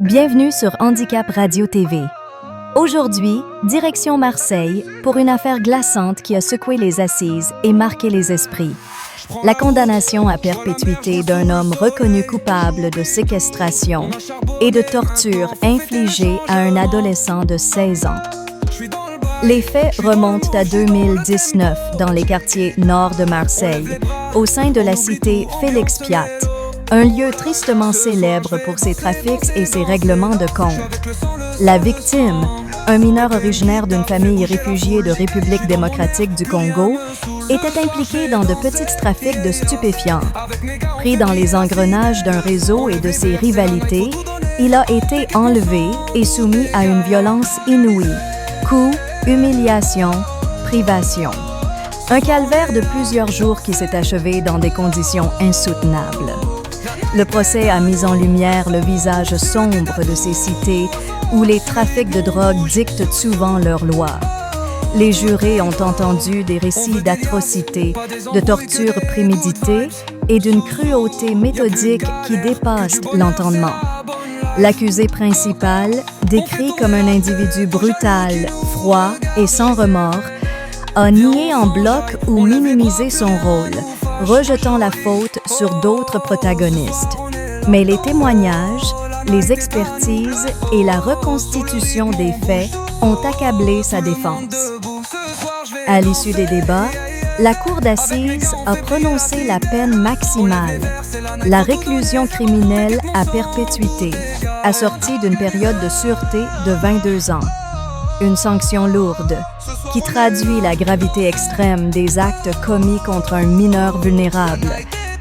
Bienvenue sur Handicap Radio-TV. Aujourd'hui, direction Marseille pour une affaire glaçante qui a secoué les assises et marqué les esprits. La condamnation à perpétuité d'un homme reconnu coupable de séquestration et de torture infligée à un adolescent de 16 ans. Les faits remontent à 2019 dans les quartiers nord de Marseille, au sein de la cité Félix Piat, un lieu tristement célèbre pour ses trafics et ses règlements de compte. La victime, un mineur originaire d'une famille réfugiée de République démocratique du Congo, était impliqué dans de petits trafics de stupéfiants. Pris dans les engrenages d'un réseau et de ses rivalités, il a été enlevé et soumis à une violence inouïe. Coups, humiliation, privation. Un calvaire de plusieurs jours qui s'est achevé dans des conditions insoutenables. Le procès a mis en lumière le visage sombre de ces cités où les trafics de drogue dictent souvent leurs lois. Les jurés ont entendu des récits d'atrocités, de tortures préméditées et d'une cruauté méthodique qui dépasse l'entendement. L'accusé principal, décrit comme un individu brutal, froid et sans remords, a nié en bloc ou minimisé son rôle, rejetant la faute sur d'autres protagonistes. Mais les témoignages, les expertises et la reconstitution des faits ont accablé sa défense. À l'issue des débats, la Cour d'assises a prononcé la peine maximale, la réclusion criminelle à perpétuité, assortie d'une période de sûreté de 22 ans. Une sanction lourde, qui traduit la gravité extrême des actes commis contre un mineur vulnérable,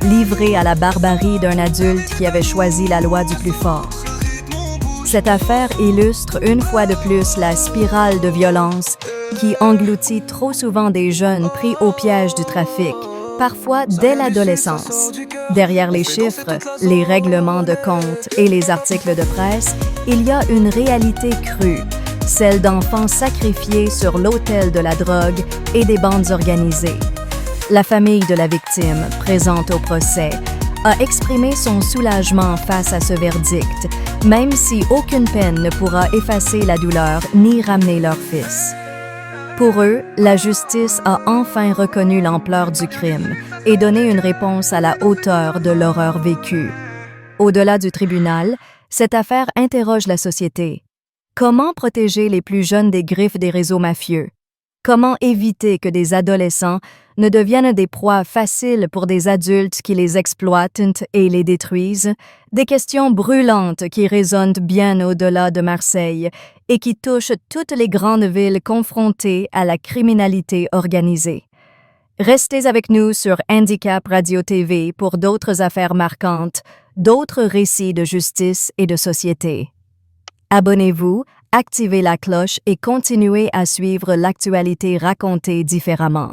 livré à la barbarie d'un adulte qui avait choisi la loi du plus fort. Cette affaire illustre une fois de plus la spirale de violence qui engloutit trop souvent des jeunes pris au piège du trafic, parfois dès l'adolescence. Derrière les chiffres, les règlements de compte et les articles de presse, il y a une réalité crue, celle d'enfants sacrifiés sur l'autel de la drogue et des bandes organisées. La famille de la victime, présente au procès, a exprimé son soulagement face à ce verdict, même si aucune peine ne pourra effacer la douleur ni ramener leur fils. Pour eux, la justice a enfin reconnu l'ampleur du crime et donné une réponse à la hauteur de l'horreur vécue. Au-delà du tribunal, cette affaire interroge la société. Comment protéger les plus jeunes des griffes des réseaux mafieux? Comment éviter que des adolescents ne deviennent des proies faciles pour des adultes qui les exploitent et les détruisent? Des questions brûlantes qui résonnent bien au-delà de Marseille et qui touchent toutes les grandes villes confrontées à la criminalité organisée. Restez avec nous sur Handicap Radio-TV pour d'autres affaires marquantes, d'autres récits de justice et de société. Abonnez-vous, activez la cloche et continuez à suivre l'actualité racontée différemment.